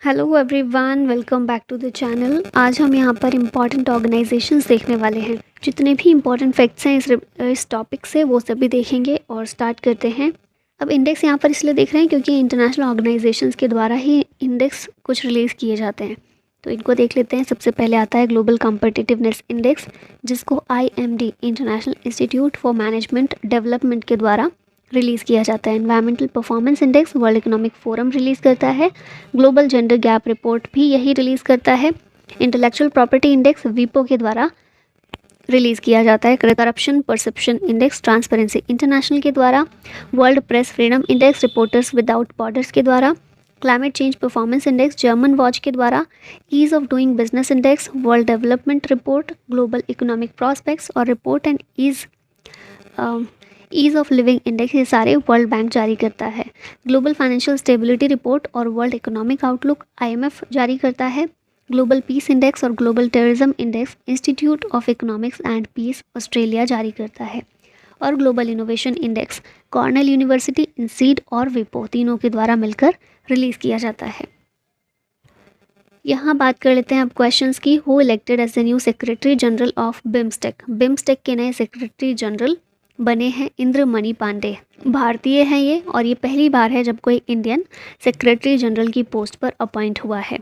Hello everyone, welcome back to the channel. आज हम यहाँ पर इम्पॉर्टेंट ऑर्गेनाइजेशंस देखने वाले हैं। जितने भी इम्पॉर्टेंट फैक्ट्स हैं इस टॉपिक से वो सभी देखेंगे और स्टार्ट करते हैं। अब इंडेक्स यहाँ पर इसलिए देख रहे हैं क्योंकि इंटरनेशनल ऑर्गेनाइजेशंस के द्वारा ही इंडेक्स कुछ रिलीज़ किए जाते हैं, तो इनको देख लेते हैं। सबसे पहले आता है ग्लोबल कम्पिटिटिवनेस इंडेक्स, जिसको IMD international institute for management development के द्वारा रिलीज़ किया जाता है। Environmental performance index world economic forum release करता है। ग्लोबल जेंडर गैप रिपोर्ट भी यही रिलीज़ करता है। इंटेलेक्चुअल प्रॉपर्टी इंडेक्स वीपो के द्वारा रिलीज़ किया जाता है। Corruption perception index Transparency International के द्वारा। World Press Freedom Index Reporters Without Borders के द्वारा। Climate change performance index German Watch के द्वारा। Ease of doing business index world development report global economic prospects और report and ease of living index, ये सारे world bank जारी करता है। ग्लोबल फाइनेंशियल स्टेबिलिटी रिपोर्ट और वर्ल्ड इकोनॉमिक आउटलुक IMF जारी करता है। ग्लोबल पीस इंडेक्स और global terrorism index institute of economics and peace Australia जारी करता है। और global innovation index Cornell University, INSEAD और विपो तीनों के द्वारा मिलकर रिलीज़ किया जाता है। यहाँ बात कर लेते हैं अब क्वेश्चंस की। Who elected as the new secretary general of BIMSTEC. BIMSTEC के नए सेक्रेटरी जनरल बने हैं इंद्रमणि पांडे। भारतीय हैं ये, और ये पहली बार है जब कोई इंडियन सेक्रेटरी जनरल की पोस्ट पर अपॉइंट हुआ है।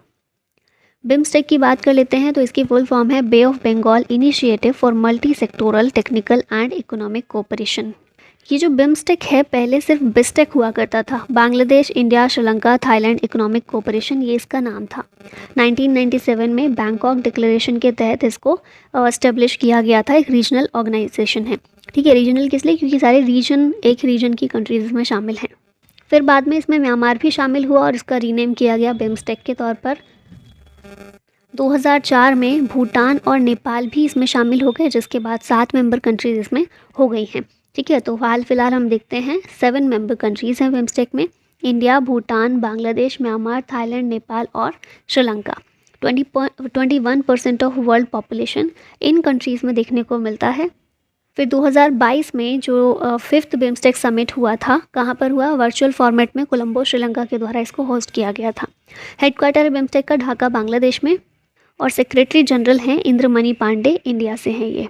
बिम्स्टेक की बात कर लेते हैं तो इसकी फुल फॉर्म है bay of Bengal initiative for multi sectoral technical and economic cooperation. ये जो बिम्स्टेक है पहले सिर्फ बिस्टेक हुआ करता था। Bangladesh, India, Sri Lanka, Thailand economic cooperation ये इसका नाम था। 1997 में बैंकॉक डिक्लेरेशन के तहत इसको एस्टेब्लिश किया गया था। एक रीजनल ऑर्गेनाइजेशन है, ठीक है। रीजनल किस लिए? क्योंकि सारे रीजन एक रीजन की कंट्रीज़ में शामिल हैं। फिर बाद में इसमें म्यांमार भी शामिल हुआ और इसका रीनेम किया गया बिम्स्टेक के तौर पर। 2004 में भूटान और नेपाल भी इसमें शामिल हो गए, जिसके बाद 7 मेंबर कंट्रीज़ इसमें हो गई हैं, ठीक है। तो हाल फिलहाल हम देखते हैं 7 मेंबर कंट्रीज़ हैं बिम्स्टेक में। India, Bhutan, Bangladesh, Myanmar, Thailand, Nepal और श्रीलंका। 21% ऑफ वर्ल्ड पॉपुलेशन इन कंट्रीज़ में देखने को मिलता है। फिर 2022 में जो 5th बिम्स्टेक समिट हुआ था, कहाँ पर हुआ? वर्चुअल फॉर्मेट में कोलंबो, श्रीलंका के द्वारा इसको होस्ट किया गया था। हेडक्वार्टर बिम्स्टेक का ढाका, बांग्लादेश में, और सेक्रेटरी जनरल हैं इंद्रमणि पांडे, इंडिया से हैं ये।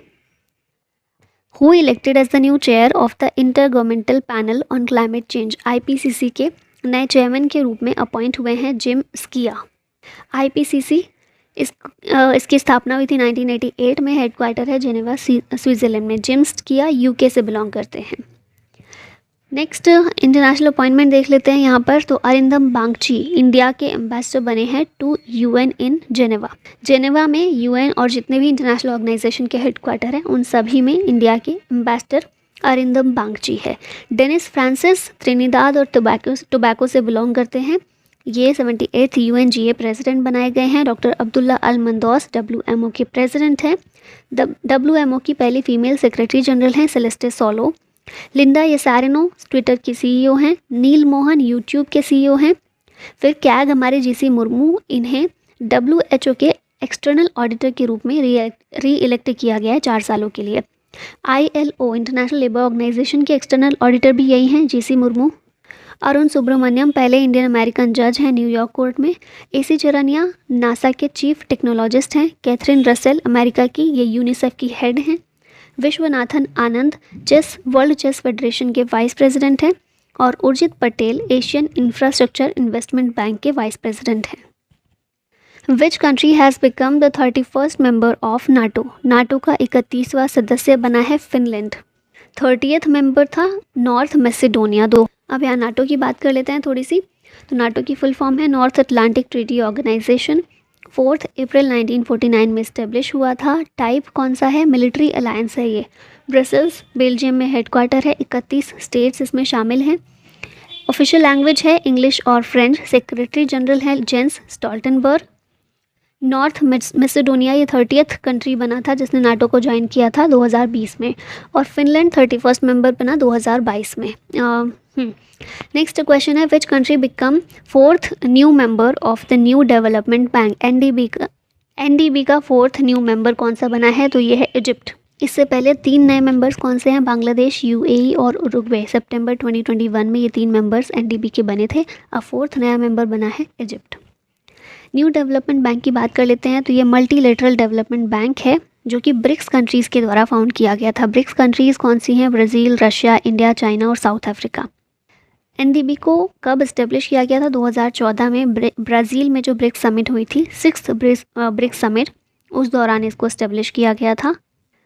Who elected as the new chair of the intergovernmental panel on climate change. IPCC के नए चेयरमैन के रूप में अपॉइंट हुए हैं जिम स्किया। IPCC इसकी स्थापना हुई थी 1988 में। हेडक्वार्टर है जेनेवा, स्विट्ज़रलैंड में। जिम स्किया UK से बिलोंग करते हैं। नेक्स्ट इंटरनेशनल अपॉइंटमेंट देख लेते हैं यहाँ पर। तो अरिंदम बागची इंडिया के एम्बेसडर बने हैं to UN in Geneva. Geneva में UN और जितने भी इंटरनेशनल ऑर्गेनाइजेशन के हेडक्वार्टर हैं उन सभी में इंडिया के एम्बेसडर अरिंदम बागची है। डेनिस फ्रांसिस त्रिनिदाद और टोबैको से बिलोंग करते हैं। ये 78th UNGA प्रेसिडेंट बनाए गए हैं। डॉक्टर अब्दुल्ला अल मंदौस WMO के प्रेसिडेंट हैं। WMO की पहली फीमेल सेक्रेटरी जनरल हैं सेलेस्टे सोलो। लिंडा येसारिनो ट्विटर की CEO हैं। नील मोहन YouTube के CEO हैं। फिर कैग हमारे GC मुर्मू, इन्हें WHO के एक्सटर्नल ऑडिटर के रूप में री इलेक्ट किया गया है 4 सालों के लिए। ILO इंटरनेशनल लेबर ऑर्गेनाइजेशन के एक्सटर्नल ऑडिटर भी यही हैं, GC मुर्मू। अरुण सुब्रमण्यम पहले इंडियन अमेरिकन जज हैं न्यूयॉर्क कोर्ट में। AC चरनिया नासा के चीफ टेक्नोलॉजिस्ट हैं। कैथरीन रसेल अमेरिका की, ये UNICEF की हेड हैं। Viswanathan Anand world chess federation के वाइस प्रेसिडेंट हैं। और Urjit Patel Asian infrastructure investment bank के वाइस प्रेसिडेंट हैं। Which country has become the 31st member of NATO. NATO का 31वां सदस्य बना है फिनलैंड। 30th मेंबर था नॉर्थ मैसेडोनिया। अब यहाँ नाटो की बात कर लेते हैं थोड़ी सी। तो नाटो की फुल फॉर्म है नॉर्थ अटलांटिक ट्रीटी ऑर्गेनाइजेशन। 4 अप्रैल 1949 में इस्टेब्लिश हुआ था। टाइप कौन सा है? मिलिट्री अलायंस है ये। ब्रसेल्स बेल्जियम में हेडक्वार्टर है। 31 स्टेट्स इसमें शामिल हैं। ऑफिशियल लैंग्वेज है इंग्लिश और फ्रेंच। सेक्रेटरी जनरल है जेंस स्टोल्टनबर्ग। नॉर्थ मैसेडोनिया ये 30th कंट्री बना था जिसने नाटो को ज्वाइन किया था 2020 में। और फिनलैंड 31st मेंबर बना 2022 में। नेक्स्ट क्वेश्चन है which country become 4th new member of the new development bank. NDB का 4th न्यू मेंबर कौन सा बना है? तो ये है इजिप्ट। इससे पहले 3 नए मेंबर्स कौन से हैं? बांग्लादेश, UAE और उरुग्वे। सितंबर 2021 में ये 3 मेंबर्स NDB के बने थे। अब 4th नया मेंबर बना है इजिप्ट। न्यू डेवलपमेंट बैंक की बात कर लेते हैं तो ये मल्टीलेटरल डेवलपमेंट बैंक है जो कि ब्रिक्स कंट्रीज़ के द्वारा फाउंड किया गया था। ब्रिक्स कंट्रीज़ कौन सी हैं? ब्राज़ील, रशिया, इंडिया, चाइना और साउथ अफ्रीका। एनडीबी को कब इस्टेब्लिश किया गया था? 2014 में ब्राज़ील में जो ब्रिक्स समिट हुई थी, 6th ब्रिक्स समिट, उस दौरान इसको इस्टेब्लिश किया गया था।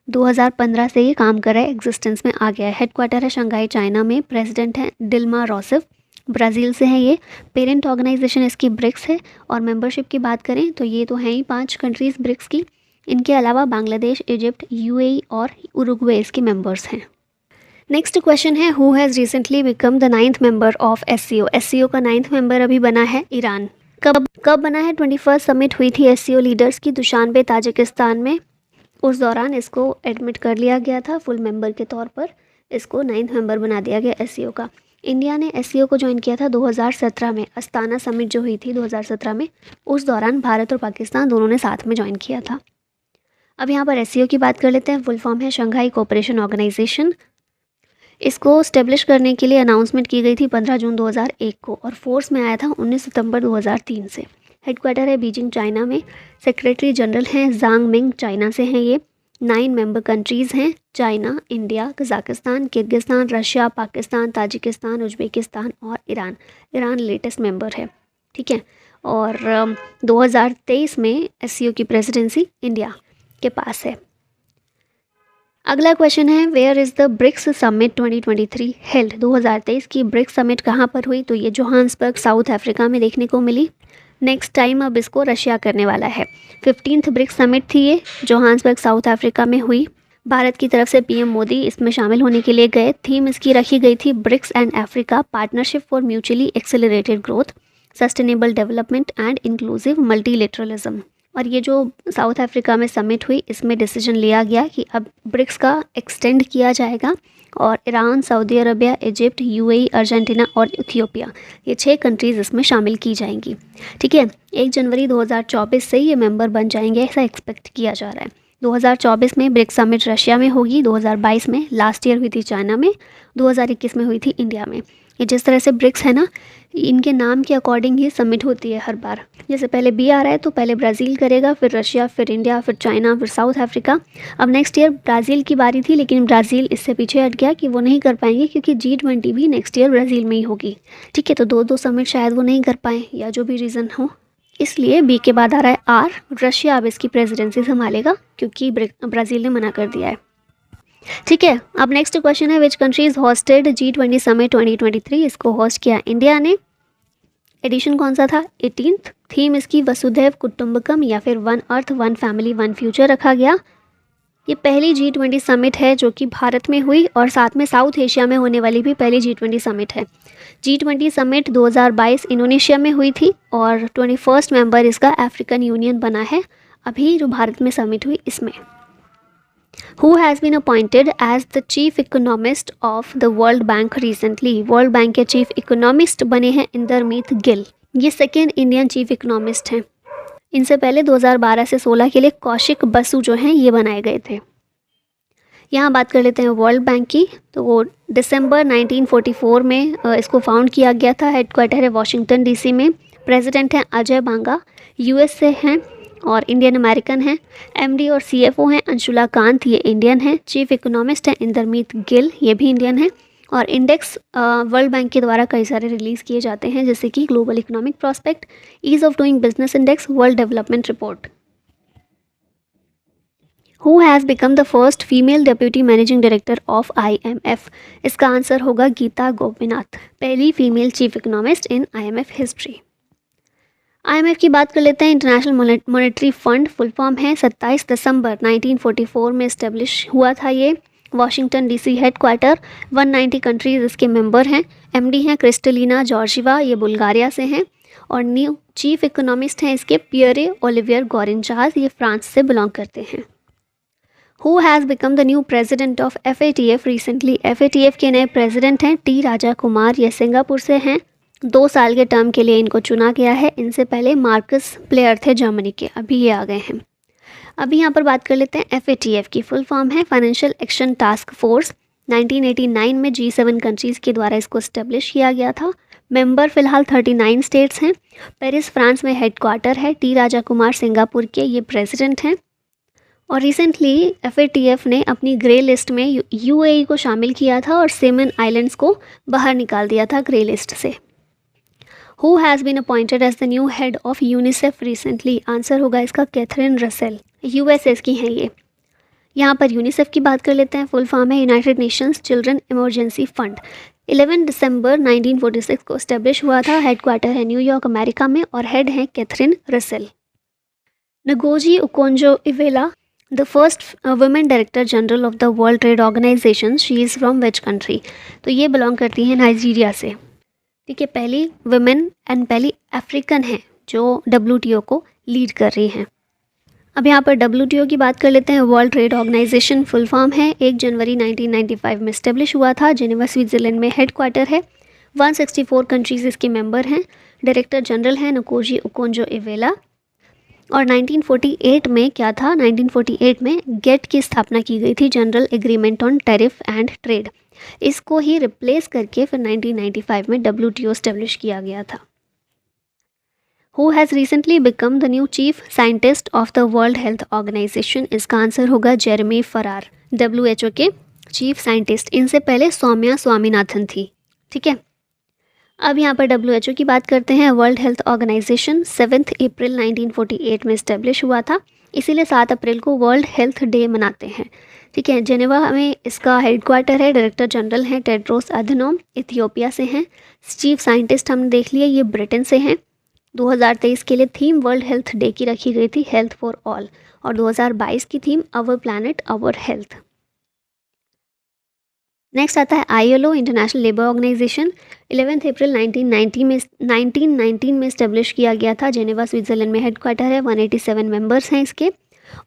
2015 से ये काम कर रहा है, एग्जिस्टेंस में आ गया है। हेडक्वार्टर है शंघाई, चाइना में। प्रेसिडेंट है दिल्मा रोसेफ, ब्राज़ील से है ये। पेरेंट ऑर्गेनाइजेशन इसकी ब्रिक्स है। और मेंबरशिप की बात करें तो ये तो हैं ही 5 कंट्रीज़ ब्रिक्स की। इनके अलावा बांग्लादेश, इजिप्ट, यूएई और उरुग्वे इसके मेंबर्स हैं। नेक्स्ट क्वेश्चन है, who has recently become the 9th member of SCO? SCO का 9th मेंबर अभी बना है ईरान। कब बना है? 21st समिट हुई थी एससीओ लीडर्स की दुशानबे, ताजिकिस्तान में। उस दौरान इसको एडमिट कर लिया गया था फुल मेंबर के तौर पर। इसको 9th मेंबर बना दिया गया एससीओ का। इंडिया ने एससीओ को ज्वाइन किया था 2017 में। अस्ताना समिट जो हुई थी 2017 में, उस दौरान भारत और पाकिस्तान दोनों ने साथ में ज्वाइन किया था। अब यहाँ पर एससीओ की बात कर लेते हैं। फुल फॉर्म है शंघाई कोऑपरेशन ऑर्गेनाइजेशन। इसको इस्टेब्लिश करने के लिए अनाउंसमेंट की गई थी 15 जून 2001 को और फोर्स में आया था 19 सितंबर 2003 से। हेडक्वार्टर है बीजिंग, चाइना में। सेक्रेटरी जनरल हैं जांग मिंग, चाइना से हैं ये। 9 मेंबर कंट्रीज़ हैं China, India, Kazakhstan, Kyrgyzstan, Russia, Pakistan, Tajikistan, Uzbekistan और ईरान। ईरान लेटेस्ट मेंबर है, ठीक है। और 2023 में एससीओ की प्रेसिडेंसी इंडिया के पास है। अगला क्वेश्चन है, where is the BRICS summit 2023 held? 2023 की ब्रिक्स समिट कहाँ पर हुई? तो ये जोहान्सबर्ग, साउथ अफ्रीका में देखने को मिली। नेक्स्ट टाइम अब इसको रशिया करने वाला है। 15th ब्रिक्स समिट थी ये, जोहान्सबर्ग, साउथ अफ्रीका में हुई। भारत की तरफ से पीएम मोदी इसमें शामिल होने के लिए गए। थीम इसकी रखी गई थी BRICS and Africa, partnership for mutually accelerated growth, sustainable development and inclusive multilateralism. और ये जो साउथ अफ्रीका में समिट हुई, इसमें डिसीजन लिया गया कि अब ब्रिक्स का एक्सटेंड किया जाएगा और Iran, Saudi Arabia, Egypt, UAE, Argentina और इथियोपिया, ये 6 कंट्रीज़ इसमें शामिल की जाएंगी, ठीक है। 1 जनवरी 2024 से ये मेंबर बन जाएंगे, ऐसा एक्सपेक्ट किया जा रहा है। 2024 में ब्रिक्स समिट रशिया में होगी, 2022 में, लास्ट ईयर हुई थी चाइना में, 2021 में हुई थी इंडिया में। ये जिस तरह से ब्रिक्स है ना, इनके नाम के अकॉर्डिंग ही समिट होती है हर बार। जैसे पहले बी आ रहा है तो पहले ब्राज़ील करेगा, फिर रशिया, फिर इंडिया, फिर चाइना, फिर साउथ अफ्रीका। अब नेक्स्ट ईयर ब्राज़ील की बारी थी, लेकिन ब्राज़ील इससे पीछे हट गया कि वो नहीं कर पाएंगे क्योंकि G20 भी नेक्स्ट ईयर ब्राज़ील में ही होगी, ठीक है। तो 2 समिट शायद वो नहीं कर पाएँ या जो भी रीज़न हो, इसलिए बी के बाद आ रहा है आर। रशिया अब इसकी प्रेसिडेंसी संभालेगा क्योंकि ब्राज़ील ने मना कर दिया है, ठीक है। अब नेक्स्ट क्वेश्चन है, which countries hosted G20 summit 2023? इसको होस्ट किया इंडिया ने। एडिशन कौन सा था? 18th। थीम इसकी वसुधैव कुटुंबकम या फिर one earth, one family, one future रखा गया। ये पहली G20 समिट है जो कि भारत में हुई और साथ में साउथ एशिया में होने वाली भी पहली G20 समिट है। G20 समिट 2022 इंडोनेशिया में हुई थी और 21st मेंबर इसका अफ्रीकन यूनियन बना है अभी जो भारत में समिट हुई इसमें। Who has been appointed as the chief economist of the World Bank recently? World Bank के चीफ इकोनॉमिस्ट बने हैं इंदरमीत गिल। ये सेकेंड इंडियन चीफ इकोनॉमिस्ट हैं। इनसे पहले 2012 से 16 के लिए कौशिक बसु जो हैं ये बनाए गए थे। यहाँ बात कर लेते हैं वर्ल्ड बैंक की। तो वो दिसंबर 1944 में इसको फाउंड किया गया था। हेडक्वार्टर है वॉशिंगटन DC में। प्रेसिडेंट हैं अजय बांगा, US से हैं और इंडियन अमेरिकन हैं। MD और CFO हैं अंशुला कांत, ये इंडियन हैं। चीफ इकोनॉमिस्ट हैं इंदरमीत गिल, ये भी इंडियन हैं। और इंडेक्स वर्ल्ड बैंक के द्वारा कई सारे रिलीज़ किए जाते हैं जैसे कि global economic prospect, ease of doing business index, world development report. Who has become the first female deputy managing director of IMF? इसका आंसर होगा गीता गोपीनाथ, पहली फीमेल चीफ इकोनॉमिस्ट इन IMF हिस्ट्री। IMF की बात कर लेते हैं। International monetary fund full form है। 27 दिसंबर 1944 में इस्टेब्लिश हुआ था ये। Washington DC headquarter. 190 कंट्रीज इसके मेंबर हैं। MD हैं क्रिस्टलिना जॉर्जिवा, ये बुल्गारिया से हैं। और न्यू चीफ इकोनॉमिस्ट हैं इसके पियरे ओलिवियर गॉरेंचास, ये फ्रांस से बिलोंग करते हैं। Who has become the new president of FATF recently? FATF के नए प्रेसिडेंट हैं T राजा कुमार, ये सिंगापुर से हैं। 2 साल के टर्म के लिए इनको चुना गया है। इनसे पहले मार्कस प्लेयर थे जर्मनी के, अभी ये आ गए हैं। अभी यहाँ पर बात कर लेते हैं FATF की फुल फॉर्म है फाइनेंशियल एक्शन टास्क फोर्स। 1989 में G7 कंट्रीज़ के द्वारा इसको इस्टेब्लिश किया गया था। मेंबर फिलहाल 39 स्टेट्स हैं। पेरिस फ्रांस में हेडक्वार्टर है। टी राजा कुमार सिंगापुर के ये प्रेसिडेंट हैं। और रिसेंटली FATF ने अपनी ग्रे लिस्ट में UAE को शामिल किया था और सेमन आइलैंड्स को बाहर निकाल दिया था ग्रे लिस्ट से। Who has been appointed as the new head of UNICEF recently? Answer होगा इसका कैथरीन रसेल। US की हैं ये। यहाँ पर यूनिसेफ की बात कर लेते हैं। फुल फॉर्म है United Nations children emergency fund. 11 दिसंबर 1946 को इस्टेब्लिश हुआ था। हेडक्वार्टर है न्यूयॉर्क अमेरिका में और हेड है Catherine Russell. Ngozi Okonjo Iweala, the first women director general of the World Trade Organisation, she is from which country? तो ये बिलोंग करती हैं नाइजीरिया से। ठीक है, पहली वुमेन एंड पहली अफ्रीकन है जो WTO को लीड कर रही हैं। अब यहाँ पर WTO की बात कर लेते हैं। World Trade Organisation full form है। 1 जनवरी 1995 में इस्टेब्लिश हुआ था। जेनेवा स्विट्ज़रलैंड में हेडक्वार्टर है। 164 कंट्रीज़ इसके मेंबर हैं। डायरेक्टर जनरल हैं नकोजी ओकोंजो-इवेला। और 1948 में क्या था? 1948 में गेट की स्थापना की गई थी, general agreement on tariff and trade. इसको ही रिप्लेस करके फिर 1995 में WTO इस्टेब्लिश किया गया था। Who has recently become the new chief scientist of the World Health Organization? इसका आंसर होगा जेरेमी फरार, WHO के चीफ साइंटिस्ट। इनसे पहले सौम्या स्वामीनाथन थी। ठीक है, अब यहाँ पर WHO की बात करते हैं। वर्ल्ड हेल्थ ऑर्गेनाइजेशन 7 अप्रैल 1948 में इस्टेब्लिश हुआ था, इसीलिए 7 अप्रैल को वर्ल्ड हेल्थ डे मनाते हैं। ठीक है, जेनेवा में इसका हेडक्वार्टर है। डायरेक्टर जनरल हैं टेड्रोस अधनोम, इथियोपिया से हैं। चीफ साइंटिस्ट हमने देख लिया, ये ब्रिटेन से हैं। 2023 के लिए थीम वर्ल्ड हेल्थ डे की रखी गई थी, हेल्थ फॉर ऑल, और 2022 की theme our planet our health. Next आता है ILO, इंटरनेशनल लेबर ऑर्गेनाइजेशन। 11 अप्रैल 1919 में इस्टेब्लिश किया गया था। जेनेवा स्विट्ज़रलैंड में हेडक्वार्टर है। 187 मेंबर्स हैं इसके।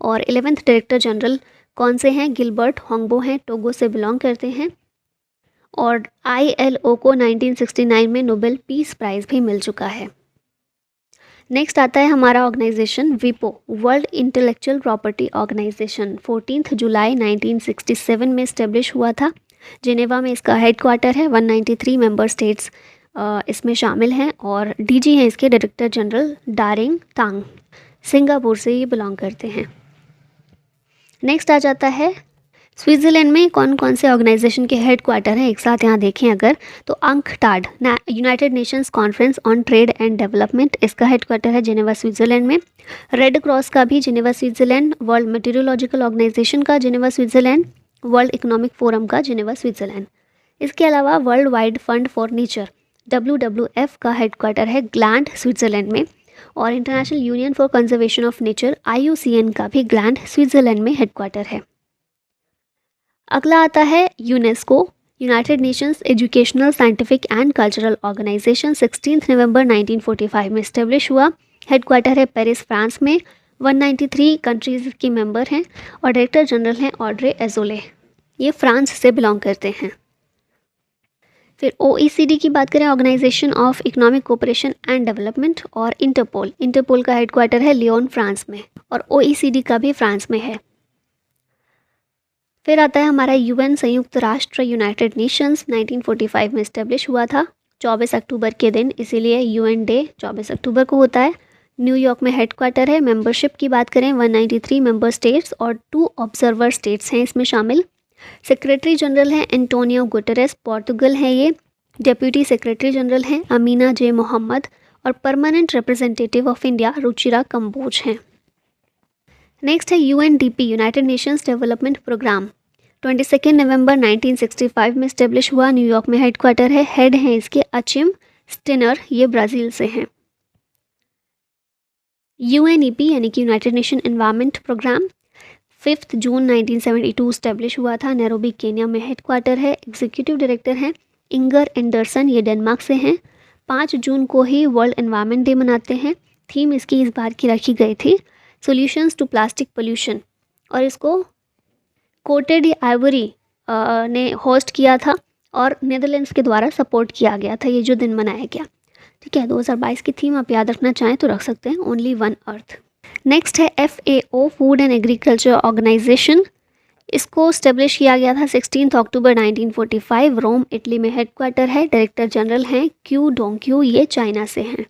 और 11th डायरेक्टर जनरल कौन से हैं? गिलबर्ट होंगबो हैं, टोगो से बिलोंग करते हैं। और ILO को 1969 में नोबेल पीस प्राइज़ भी मिल चुका है। नेक्स्ट आता है हमारा organisation WIPO, World Intellectual Property Organisation. 14 जुलाई 1967 में इस्टेब्लिश हुआ था। जेनेवा में इसका हेडक्वार्टर है। 193 मेंबर स्टेट्स इसमें शामिल हैं और DG हैं इसके डायरेक्टर जनरल डारेंग तांग, सिंगापुर से ये बिलोंग करते हैं। नेक्स्ट आ जाता है स्विट्ज़रलैंड में कौन कौन से ऑर्गेनाइजेशन के हेडक्वार्टर हैं, एक साथ यहाँ देखें अगर तो UNCTAD, United Nations conference on trade and development, इसका हेडक्वार्टर है जेनेवा स्विट्ज़रलैंड में। रेड क्रॉस का भी जेनेवा स्विट्ज़रलैंड, वर्ल्ड मेटीरियोलॉजिकल ऑर्गेनाइजेशन का Geneva Switzerland, world economic forum का जेनेवा स्विट्ज़रलैंड। इसके अलावा world wide fund for nature WWF का हेडक्वार्टर है ग्लैंड स्विट्ज़रलैंड में। और international union for conservation of nature IUCN का भी ग्लैंड स्विट्ज़रलैंड में हेडक्वार्टर है। अगला आता है UNESCO, United Nations Educational Scientific and Cultural Organisation. 16 नवंबर 1945 में इस्टेब्लिश हुआ। हेडक्वार्टर है पेरिस फ्रांस में। 193 कंट्रीज़ के मेंबर हैं और डायरेक्टर जनरल हैं ऑड्रे एजोले, ये फ्रांस से बिलोंग करते हैं। फिर OECD की बात करें, Organisation of Economic Cooperation and Development. और इंटरपोल का हेडक्वार्टर है लियोन फ्रांस में और OECD का भी फ्रांस में है। फिर आता है हमारा UN, संयुक्त राष्ट्र यूनाइटेड नेशंस। 1945 में इस्टेब्लिश हुआ था 24 अक्टूबर के दिन, इसीलिए UN डे 24 अक्टूबर को होता है। न्यूयॉर्क में हेडक्वार्टर है। मेंबरशिप की बात करें 193 मेंबर स्टेट्स और 2 ऑब्जर्वर स्टेट्स हैं इसमें शामिल। सेक्रेटरी जनरल हैं एंटोनियो गुटेरेस, पोर्तुगल हैं ये। डेप्यूटी सेक्रेटरी जनरल हैं अमीना J मोहम्मद और permanent representative of India Ruchira Kamboj हैं। नेक्स्ट है UNDP, united nations development programme. 22 नवंबर 1965 में इस्टेब्लिश हुआ। न्यूयॉर्क में हेडक्वार्टर है। हेड हैं इसके अचिम स्टिनर, ये ब्राज़ील से हैं। UNEP यानी कि यूनाइटेड नेशन एनवायरनमेंट प्रोग्राम 5 जून 1972 इस्टेब्लिश हुआ था। नैरोबी केन्या में हेडक्वार्टर है। एग्जीक्यूटिव डायरेक्टर हैं इंगर एंडरसन, ये डेनमार्क से हैं। 5 जून को ही वर्ल्ड एनवायरनमेंट डे मनाते हैं। थीम इसकी इस बार की रखी गई थी सॉल्यूशंस टू प्लास्टिक पोल्यूशन, और इसको कोटेड आइवरी ने होस्ट किया था और नेदरलैंड्स के द्वारा सपोर्ट किया गया था ये जो दिन मनाया गया। ठीक है, 2022 की थीम आप याद रखना चाहें तो रख सकते हैं, ओनली वन अर्थ। नेक्स्ट है FAO, food and agriculture organisation. इसको स्टेब्लिश किया गया था 16 अक्टूबर 1945, रोम इटली में हेडक्वार्टर है। डायरेक्टर जनरल हैं क्यू डोंग्क्यू, ये चाइना से हैं।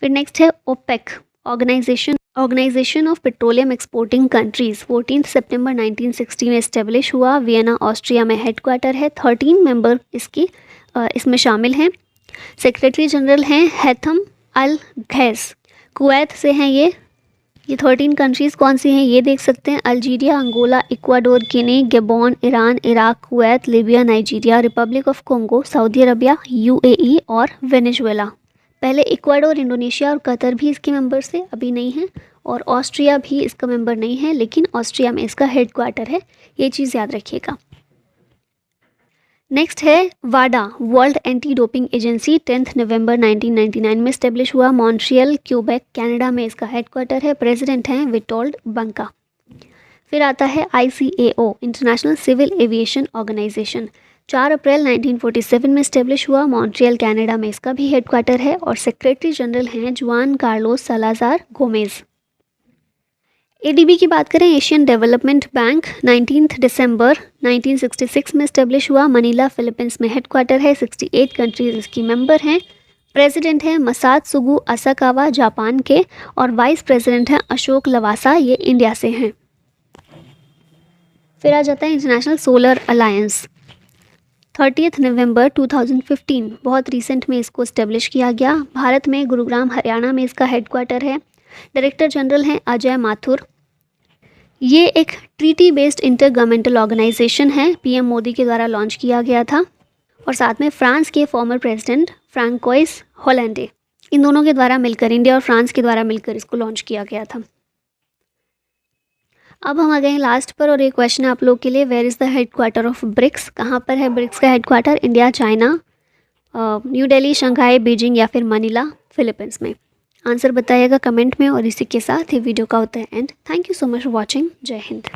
फिर नेक्स्ट है OPEC, organisation of petroleum exporting countries, 14 सितंबर 1960 में इस्टेब्लिश हुआ। वियना ऑस्ट्रिया में हेडक्वार्टर है। 13 मेंबर इसमें शामिल हैं। सेक्रेटरी जनरल हैं हैथम अल घैस, कुवैत से हैं ये 13 कंट्रीज़ कौन सी हैं ये देख सकते हैं। Algeria, Angola, Ecuador, Guinea, Gabon, Iran, Iraq, Kuwait, Libya, Nigeria, republic of Congo, Saudi Arabia, UAE और वेनेजुएला। पहले इक्वाडोर, इंडोनेशिया और कतर भी इसके मेंबर्स थे, अभी नहीं हैं। और ऑस्ट्रिया भी इसका मेंबर नहीं है, लेकिन ऑस्ट्रिया में इसका हेडक्वार्टर है, ये चीज़ याद रखिएगा। नेक्स्ट है वाडा, वर्ल्ड एंटी डोपिंग एजेंसी, 10 नवंबर 1999 में इस्टेब्लिश हुआ। मॉन्ट्रियल, क्यूबेक, कनाडा में इसका हेडक्वार्टर है। प्रेसिडेंट हैं विटोल्ड बंका। फिर आता है ICAO, international civil aviation organisation, 4 अप्रैल 1947 में इस्टेब्लिश हुआ। मॉन्ट्रियल, कनाडा में इसका भी हेडक्वार्टर है और सेक्रेटरी जनरल हैं Juan Carlos Salazar Gomez. ADB की बात करें, एशियन डेवलपमेंट बैंक, 19 दिसंबर 1966 में इस्टेब्लिश हुआ। मनीला, फिलीपींस में हेडक्वार्टर है। 68 कंट्रीज इसकी मेंबर हैं। प्रेसिडेंट हैं मसात्सुगु असाकावा, जापान के, और वाइस प्रेसिडेंट हैं अशोक लवासा, ये इंडिया से हैं। फिर आ जाता है इंटरनेशनल सोलर अलायंस, 30 नवंबर 2015, बहुत रिसेंट में इसको इस्टेब्लिश किया गया। भारत में गुरुग्राम, हरियाणा में इसका हेडक्वार्टर है। डायरेक्टर जनरल हैं अजय माथुर। ये एक treaty based inter governmental organisation है, PM मोदी के द्वारा लॉन्च किया गया था। और साथ में फ्रांस के फॉर्मर प्रेसिडेंट फ्रांकोइस होलैंडे, इन दोनों के द्वारा मिलकर, इंडिया और फ्रांस के द्वारा मिलकर इसको लॉन्च किया गया था। अब हम आ गए हैं लास्ट पर, और एक क्वेश्चन है आप लोग के लिए, where is the headquarter of BRICS, कहाँ पर है ब्रिक्स का headquarter? India, China, New Delhi, Shanghai, Beijing या फिर मनीला, फिलीपींस में। आंसर बताइएगा कमेंट में। और इसी के साथ ही वीडियो का होता है and. Thank you so much for watching. जय हिंद।